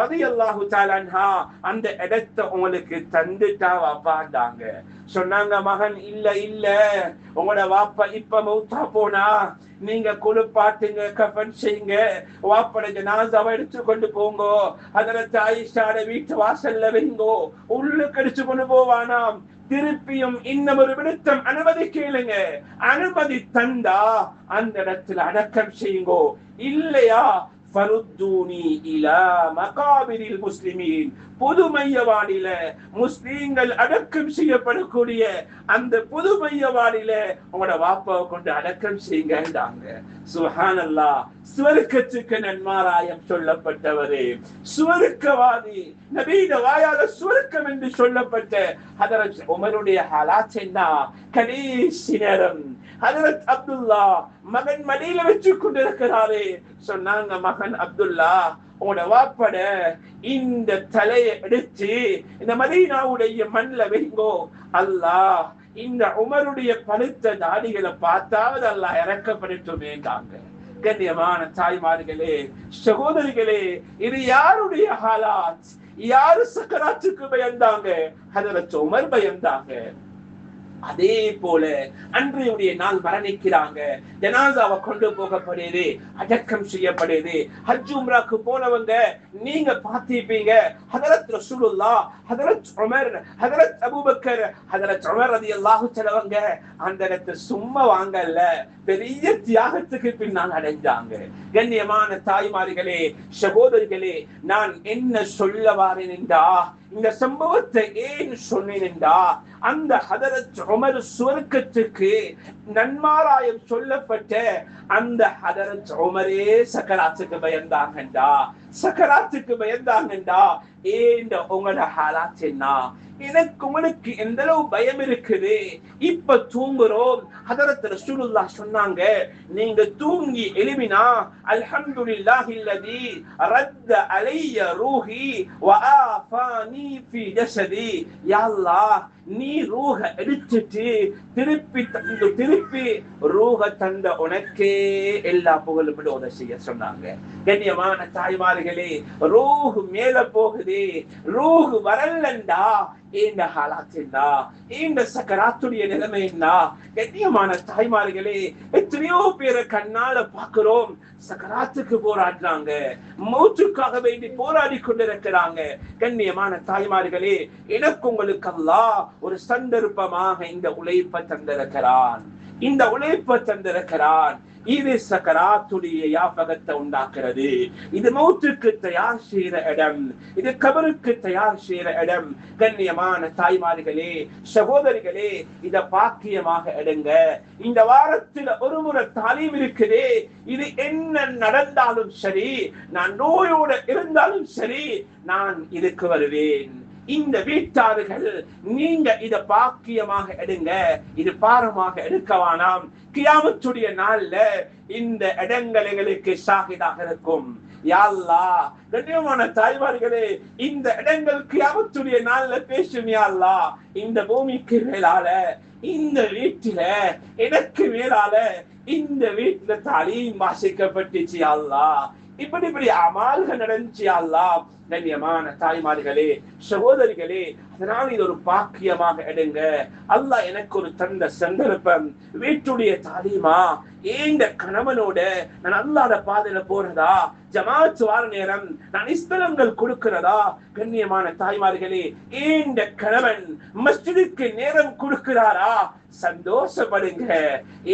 ரலியல்லாஹு தஆலா அன்ஹா அந்த இடத்தை உங்களுக்கு தந்துட்டா வாப்பாண்டாங்க. சொன்னாங்க, மகன் இல்ல இல்ல, உங்களோட வாப்பா இப்ப மௌத்தா போனா நீங்க குளிப்பாட்டுங்க, கஃபன் செய்யுங்க, வாப்பட ஜனாஸாவை எடுத்து கொண்டு போங்க, ஹஜ்ரத் ஆயிஷாட வீட்டு வாசல்ல வைங்கோ, உள்ளுக்கு எடுத்து கொண்டு போவானாம். திருப்பியும் இன்னும் ஒரு விடுத்தம் அனுமதி கேளுங்க, அனுமதி தந்தா அந்த இடத்துல அடக்கம் செய்யுங்கோ, இல்லையா ஃபருத்தூனி இலா மகாபிரில் முஸ்லிமீன், பொது மையவாடியில முஸ்லீம்கள் அடக்கம் செய்யப்படக்கூடிய அந்த பொது மையவாடியில உங்களோட வாப்பாவை கொண்டு அடக்கம் செய்யுங்க. சுப்ஹானல்லாஹ், சுவர்க்கத்துக்கு நன்மாராயம் சொல்லப்பட்டவரே, சுவர்க்கவாதி, நபியிட வாயால சுவர்க்கம் என்று சொல்லப்பட்ட ஹஜ்ரத் உமருடைய ஹாலாத் என்ன? கடைசி நேரம் ஹஜ்ரத் அப்துல்லா மகன் மடியில வச்சு கொண்டிருக்கிறாரே. சொன்னாங்க, மகன் அப்துல்லா உங்களோட வாப்பட இந்த தலையை எடுத்து இந்த மதீனாவுடைய மண்ணில் வைங்கோ, அல்லாஹ் இந்த உமருடைய பழுத்த தாடிகளை பார்த்தாவது அல்லாஹ் இறக்கப்படுத்துமேங்காங்க. கண்ணியமான தாய்மார்களே, சகோதரிகளே, இது யாருடைய ஹாலாத்? யாரு சக்கராத்துக்கு பயந்தாங்க? ஹஜ்ரத் உமர் பயந்தாங்க. அதே போல அன்றைய நாள் மரணிக்கிறாங்க, ஜனாசாவை கொண்டு போகப்படுது, அடக்கம் செய்யப்படுது. ஹஜ் உம்ராக்கு போனவங்க நீங்க பார்த்திருப்பீங்க, ஹஜ்ரத் ரசூலுல்லாஹ், ஹஜ்ரத் உமர், ஹஜ்ரத் அபூபக்கர், ஹஜ்ரத் உமர் ரலியல்லாஹு தஆலா அந்த இடத்தை சும்மா வாங்கல, பெரிய தியாகத்துக்கு பின்னால் அடைஞ்சாங்க. கண்ணியமான தாய்மார்களே, சகோதரிகளே, நான் என்ன சொல்ல வாரேன் என்றா, இந்த சம்பவத்தை ஏன் சொன்னேன் என்றா, அந்த ஹஜ்ரத் உமர் சுவர்க்கத்துக்கு நன்மாராயம் சொல்லப்பட்ட அந்த ஹஜ்ரத் உமரே சக்கராத்துக்கு பயந்தாங்கண்டா, சக்கராத்துக்கு பயந்தாங்கண்டா. ஏண்ட உங்களோட ஹாலாத் என்ன? எனக்கு உங்களுக்கு எந்த அளவு பயம் இருக்குது? இப்ப தூங்குறோம், ஹஜ்ரத் ரசூலுல்லாஹ் சொன்னாங்க, நீங்க தூங்கி எழுமினா அல்ஹம்துலில்லாஹில்லதி ரத்த அலைய ரூஹி வ ஆஃபானி ஃபீ ஜஸதி, யா அல்லாஹ் நீ ரூஹ எடுத்துட்டு திருப்பி ரூஹ தந்த உனக்கே எல்லா புகழும் உதவி செய்ய சொன்னாங்க. கண்ணியமான தாய்மார்களே, ரூஹ் மேல போகுது, ரூஹ் வரலண்டா இந்த ஹாலாத் என்ன? இந்த சக்கராத்துடைய நிலைமை என்ன? கண்ணியமான தாய்மார்களே, எத்தனையோ பேரை கண்ணால பாக்குறோம், சக்கராத்துக்கு போராடுறாங்க, மௌத்துக்காக வேண்டி போராடி கொண்டிருக்கிறாங்க. கண்ணியமான தாய்மார்களே, எனக்கு உங்களுக்கு அல்லாஹ் ஒரு சந்தர்ப்பமாக இந்த உழைப்பை தந்திருக்கிறான், இந்த உழைப்பை தந்திருக்கிறான். இது சக்கராத்துடைய யாபகத்தை உண்டாக்குறது, இது மௌத்துக்கு தயார் செய்யற இடம், இது கபருக்கு தயார் செய்யற இடம். கண்ணியமான தாய்மார்களே, சகோதரிகளே, இத பாக்கியமாக எடுங்க. இந்த வாரத்தில் ஒரு முறை தாலீம் இருக்குதே, இது என்ன நடந்தாலும் சரி, நான் நோயோட இருந்தாலும் சரி, நான் இதுக்கு வருவேன். இந்த வீட்டார்கள் நீங்க இத பாக்கியமாக எடுங்க, இது பாரமாக எடுக்கவானாம். கியாமத்துடைய நாள்ல இந்த இடங்கள் எங்களுக்கு ஷாஹிதாக இருக்கும். யா அல்லாஹ், கண்ணியமான தாய்மார்களே, இந்த இடங்கள் கியாமத்துடைய நாள்ல பேசும். யா அல்லாஹ், இந்த பூமிக்கு மேலால இந்த வீட்டில எனக்கு மேலால இந்த வீட்டுல தாலீம் வாசிக்கப்பட்டுச்சு அல்லாஹ். இப்படி இப்படி அமால்கள் நடந்துச்சு அல்லாஹ். கண்ணியமான தாய்மார்களே, சகோதரிகளே, அதனால இது ஒரு பாக்கியமாக எடுங்க. அல்லாஹ் எனக்கு ஒரு தந்த சந்தர்ப்பம். வீட்டுடைய தாலீமா ஏண்ட கணவனோட நான் அல்லாஹ்வுடைய பாதையில போறதா, ஜமாத் வார நேரம் நான் இஸ்தலங்கள் கொடுக்கிறதா. கண்ணியமான தாய்மார்களே, ஏண்ட கணவன் மஸ்ஜிதுக்கு நேரம் கொடுக்கிறாரா, சந்தோஷப்படுங்க.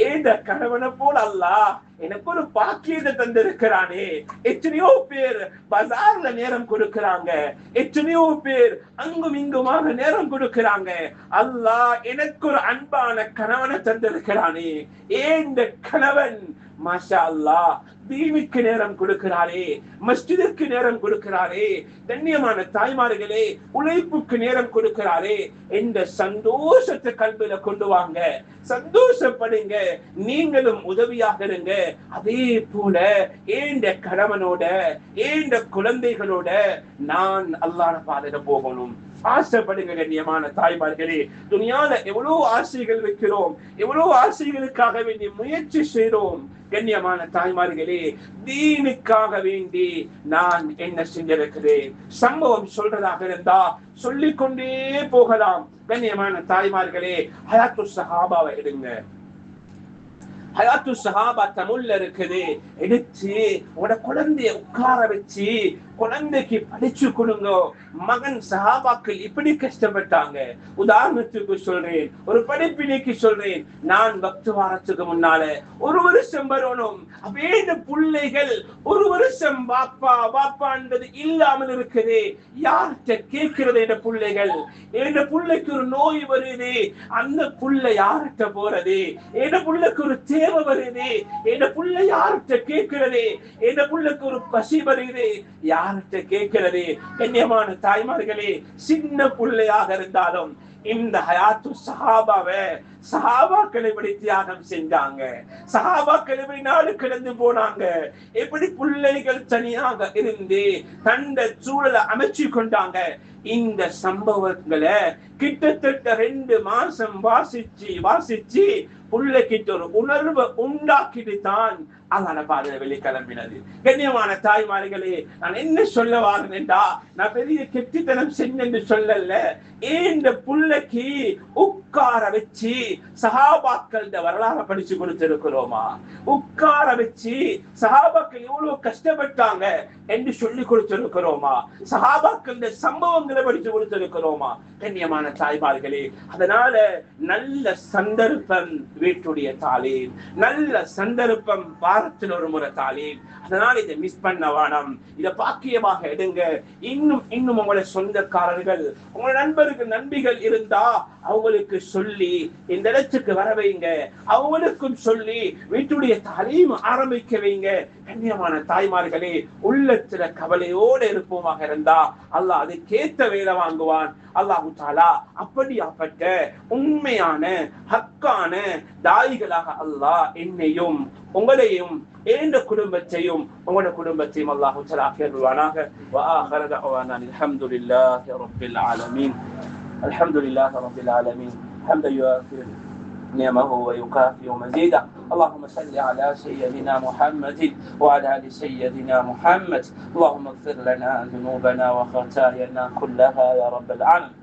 ஏண்ட கணவனை போல அல்லாஹ் எனக்கு ஒரு பாக்கியத்தை தந்திருக்கிறானே. எத்தனையோ பேர் பஜார்ல நேரம் கொடுக்கிறாங்க, எத்தனையோ பேர் அங்கும் இங்குமாக நேரம் கொடுக்கிறாங்க. அல்லாஹ் எனக்கு ஒரு அன்பான கணவனை தந்திருக்கிறானே. ஏண்ட கணவன் மாஷா அல்லாஹ் தீனுக்கு நேரம் கொடுக்கிறாரே, மஸ்ஜிதுக்கு நேரம் கொடுக்கிறாரே. கண்ணியமான தாய்மார்களே, உழைப்புக்கு நேரம் கொடுக்கிறாரே. என்ற சந்தோஷத்தை கல்வியில கொண்டு வாங்க, சந்தோஷப்படுங்க. நீங்களும் உதவியாக இருங்க. அதே போல ஏண்ட கணவனோட ஏண்ட குழந்தைகளோட நான் அல்லாஹ்வுடைய பாதையில போகணும். ஆசைப்படுங்க கண்ணியமான தாய்மார்களே. துனியால எவ்வளவு ஆசைகள் வைக்கிறோம், எவ்வளவு ஆசைகளுக்காக வேண்டி முயற்சி செய்றோம். கண்ணியமான தாய்மார்களே, தீனுக்காக வேண்டி நான் என்ன செஞ்சிருக்கிறேன். சம்பவம் சொல்றதாக இருந்தா சொல்லிக்கொண்டே போகலாம். கண்ணியமான தாய்மார்களே, ஹயாத்து சஹாபாவை எடுங்க. ஹயாத்து சஹாபா தமிழ்ல இருக்குது. எடுத்து உட குழந்தைய உட்கார வச்சு குழந்தைக்கு படிச்சு கொடுங்க. மகன் சஹாபாக்கள் இப்படி கஷ்டப்பட்டாங்க. உதாரணத்துக்கு சொல்றேன், ஒரு படிப்பினைக்கு சொல்றேன். நான் பக்து வாரத்துக்கு முன்னால ஒரு வருஷம் வரணும். அப்படியே இந்த பிள்ளைகள் ஒரு வருஷம் பாப்பா பாப்பான்றது இல்லாமல் இருக்குது. யார்கிட்ட கேட்கிறது? என்ற பிள்ளைகள், என்ற பிள்ளைக்கு ஒரு நோய் வருது, அந்த புள்ளை யார்கிட்ட போறது? என்ற பிள்ளைக்கு ஒரு தேவை வருது, என்ற புள்ளை யார்கிட்ட கேட்கிறது? என்ற பிள்ளைக்கு ஒரு பசி வருது, யார்கிட்ட கேட்கிறது? கண்ணியமான தாய்மார்களே, சின்ன பிள்ளையாக இருந்தாலும் இந்த ஹயாத்து சஹாபாவை சஹாபாக்கள் எப்படி தியாகம் செஞ்சாங்க, சஹாபாக்கள் எப்படி நாடு கடந்து போனாங்க, எப்படி பிள்ளைகள் தனியாக இருந்து தந்த சூழலை அமைச்சு கொண்டாங்க. இந்த சம்பவங்களை கிட்டத்தட்ட 2 மாசம் வாசிச்சு பிள்ளைகிட்ட ஒரு உணர்வை உண்டாக்கிட்டு தான் அல்லாஹ்வுடைய பாதையில வெளிக்கிளம்பினது. கண்ணியமான தாய்மார்களே, நான் என்ன சொல்ல வாரேன்டா, நான் பெரிய கெட்டித்தனம் செஞ்சு சொல்லல. இந்த புள்ளைக்கு உட்கார வச்சு சஹாபாக்கள் வரலாறு படிச்சு கொடுத்திருக்கிறோமா? உட்கார வச்சு சஹாபாக்கள் எவ்வளவு கஷ்டப்பட்டாங்க என்று சொல்லி கொடுத்திருக்கிறோமா? சஹாபாக்கள் சம்பவங்களை படிச்சு கொடுத்திருக்கிறோமா? கண்ணியமான தாய்மார்களே, அதனால நல்ல சந்தர்ப்பம் வீட்டுடைய தாலீம், நல்ல சந்தர்ப்பம் வாரத்தில் ஒரு முறை தாலீம். அதனால இதை மிஸ் பண்ண வேணாம். இதை பாக்கியமாக எடுங்க. இன்னும் உங்களுடைய சொந்தக்காரர்கள், உங்களோட நண்பர்கள் நண்பிகள் இருந்தா அவங்களுக்கு சொல்லி இந்த இடத்துக்கு வர வைங்க. அவங்களுக்கும் சொல்லி வீட்டுடைய தாலீம் ஆரம்பிக்க வைங்க. கண்ணியமான தாய்மார்களே, உள்ளத்துல கவலையோடு இருப்போமாக இருந்தா அல்லாஹ் அதுக்கேத்த வேலை வாங்குவான். அல்லாஹு தஆலா அப்படியாப்பட்ட உண்மையான ஹக்கான தாயிகளாக அல்லாஹ் என்னையும் உங்களையும் எந்த குடும்பத்தையும் உங்களோட குடும்பத்தையும் அல்லாஹு தஆலா ஆக்கியருள்வானாக. وآخر دعوانا الحمد لله رب العالمين. الحمد لله رب العالمين حمدا يوافي نعمه ويكافئ مزيدا. اللهم صل على سيدنا محمد وعلى ال سيدنا محمد. اللهم اغفر لنا ذنوبنا وخطايانا كلها يا رب العالمين.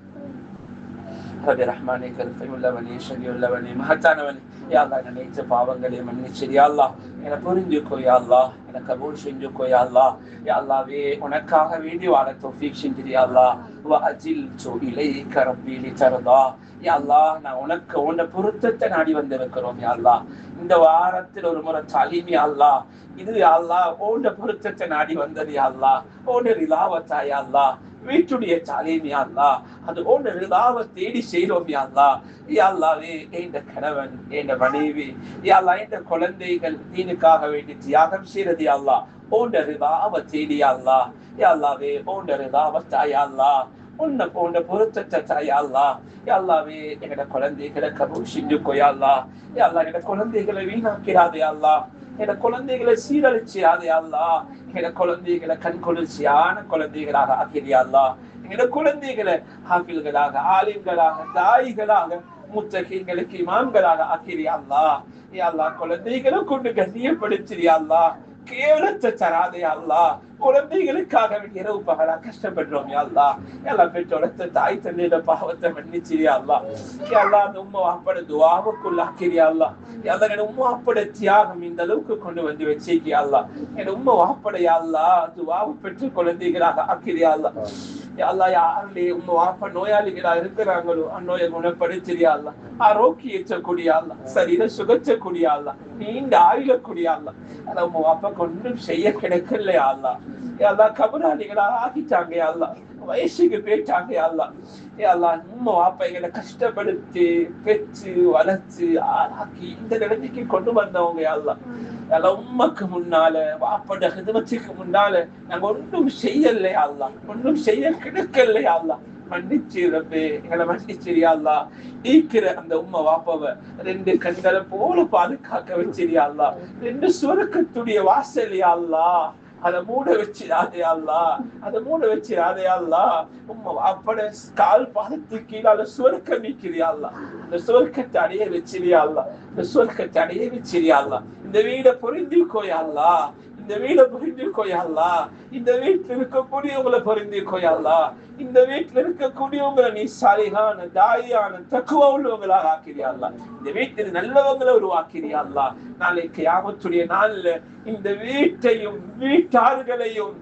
رب رحمانك الرحيم لبني شريع لبني مهتانوني يا الله நினைச்ச பாவங்களை மன்னிச்சிடு யா அல்லாஹ். என்னை புரிஞ்சுக்கோ யா அல்லாஹ், என்னை கபூல் செஞ்சுக்கோ யா அல்லாஹ். யா அல்லாஹ்வே, உனக்காக வேண்டி வாழ தௌஃபீக் செஞ்சிடு யா அல்லாஹ். வஅஜில்து இலைக ரப்பி லிதர்தா. யா அல்லாஹ், நான் உனக்கு உன்னை பொருத்தத்தை நாடி வந்திருக்கிறோம் யா அல்லாஹ். இந்த வாரத்தில் ஒரு முறை தாலீம் யா அல்லாஹ். இது யா அல்லாஹ் உன்னை பொருத்தத்தை நாடி வந்தது யா அல்லாஹ். உன்னை ரிலாவத்தா யா அல்லாஹ். வீட்டுடைய தாலீம் யா அல்லாஹ், அது உன்னை ரிலாவை தேடி செய்றோம் யா அல்லாஹ். யா அல்லாஹ்வே, என்ற கணவன், என்ற மனைவி, யா அல்லாஹ், என்ற குழந்தைகள் தீனுக்காக வேண்டி தியாகம் செய்யறது யா அல்லாஹ். உன்னை ரிலாவை தேடி யா அல்லாஹ். யா அல்லாஹ்வே, உன்னை ரிலாவத்தா யா அல்லாஹ். உன்னை பொருத்தத்தை யா அல்லாஹ். யா அல்லாஹ்வே, எங்கட குழந்தைகளை கபூல் செஞ்சுக்கோ யா அல்லாஹ். யா அல்லாஹ், எங்கட குழந்தைகளை வீணாக்கிறாதே யா அல்லாஹ். எங்க குழந்தைகளை சீரழிச்சியாதே அல்லாஹ். எங்க குழந்தைகளை கண் குளிர்ச்சியான குழந்தைகளாக ஆக்கிறியா அல்லாஹ். எங்க குழந்தைகளை ஹாஃபில்களாக, ஆலிம்களாக, தாய்களாக முத்தகீன்களுக்கு இமாம்களாக ஆக்கிறியா அல்லாஹ். யா அல்லாஹ் குழந்தைகளை கொண்டு கண்ணியப்படுத்தியா அல்லாஹ். கேவலத்தை தராதே அல்லாஹ். குழந்தைகளுக்காக இரவு பகலா கஷ்டப்படுறோம் யா அல்லாஹ். எல்லாம் பெற்றோரத்தை தாய் தந்தையில பாவத்தை மன்னிச்சிரியா அல்லாஹ். யா அல்லாஹ் அந்த உம்மா வாப்பட துஆவுக்குள்ள ஆக்கிறியா அல்லாஹ். யா அல்லாஹ் என் உம்மா வாப்பட தியாகம் இந்த அளவுக்கு கொண்டு வந்து வச்சிருக்கியா அல்லாஹ். என் உம்மா வாப்பட யா அல்லாஹ் துஆவு பெற்ற குழந்தைகளாக ஆக்கிறியா அல்லாஹ். யா அல்லாஹ் யாருடைய உம்மா வாப்பா நோயாளிகளா இருக்கிறாங்களோ அந்நோயை குணப்படுத்தியா அல்லாஹ். ஆரோக்கியக்கூடிய அல்லாஹ். சரீர சுகச்சக்கூடிய அல்லாஹ். நீண்ட ஆயுளக்கூடிய அல்லாஹ். அத உம்மா வாப்பாக்கு ஒன்றும் செய்ய கிடைக்கலையா அல்லாஹ். யா அல்லாஹ் கபராளிகளா ஆக்கிட்டாங்க யா அல்லாஹ். வயசுக்கு போயிட்டாங்க யா அல்லாஹ். யா அல்லாஹ் உம்மா வாப்பா எங்களை கஷ்டப்படுத்தி பெற்று வளர்த்து ஆளாக்கி இந்த நிலைமைக்கு கொண்டு வந்தவங்க யா அல்லாஹ். எல்லாம் உம்மக்கு முன்னால வாப்பட ஹிதமத்துக்கு முன்னால நாங்க ஒன்றும் செய்யலையா அல்லாஹ். ஒன்றும் செய்ய கிடைக்கலையா அல்லாஹ். மன்னிச்சு ரப்பே எங்களை மன்னிச்சிரியா அல்லாஹ். ஈக்கிற அந்த உம்மா வாப்பாவை ரெண்டு கண்களை போல பாதுகாக்க வச்சிரியா அல்லாஹ். ரெண்டு சுவர்க்கத்துடைய வாசலியா அல்லாஹ். அதை மூட வச்சிடாதே அல்லாஹ். அதை மூட வச்சிடாதே அல்லாஹ். உம்மா வாப்பட கால் பாதத்துக்கு கீழால சுவர்க்கம் நிக்கிறியா அல்லாஹ். அந்த சுவர்க்கத்தை அடைய வச்சிரியா அல்லாஹ். இந்த சுவர்க்கத்தை அடைய வச்சிரியா அல்லாஹ். இந்த வீடை பொருந்திக்கோயா அல்லாஹ். இந்த வீடை பொருந்திக்கோயா அல்லாஹ். இந்த வீட்டில் இருக்கக்கூடியவங்களை பொருந்திக்கோயா அல்லாஹ். இந்த வீட்டில் இருக்கக்கூடியவங்களை நீ சாலிகான தாயான தக்குவா உள்ளவங்களாக ஆக்கிறியா அல்லாஹ். இந்த வீட்டில் நல்லவங்களை உருவாக்கிறியா அல்லாஹ். நாளை கியாமத்துடைய நாள்ல இந்த வீட்டையும் வீட்டார்களையும்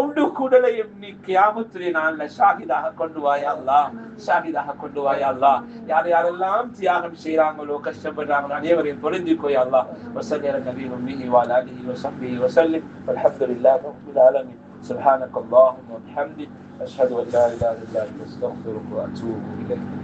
ஒன்று கூடலையும் நீ கியாமத்துடைய நாள்ல ஷாஹிதாக கொண்டு வாயா அல்லாஹ். ஷாஹிதாக கொண்டு வாயா அல்லாஹ். யார் யாரெல்லாம் தியாகம் செய்யறாங்களோ கஷ்டப்படுறாங்களோ அனைவரையும் பொருந்திக்கோயா அல்லாஹ். வஸல்லி அலா நபி உம்மிஹி வ அலா ஆலிஹி வ ஸஹ்பிஹி வ ஸல்லிம். வல்ஹம்துலில்லாஹி ரப்பில் ஆலமீன். சுப்ஹானக அல்லாஹும்ம வ பிஹம்திக அஷ்ஹது அன் லா இலாஹா இல்லா அன்த அஸ்தக்ஃபிருக வ அத்தூபு இலைக்.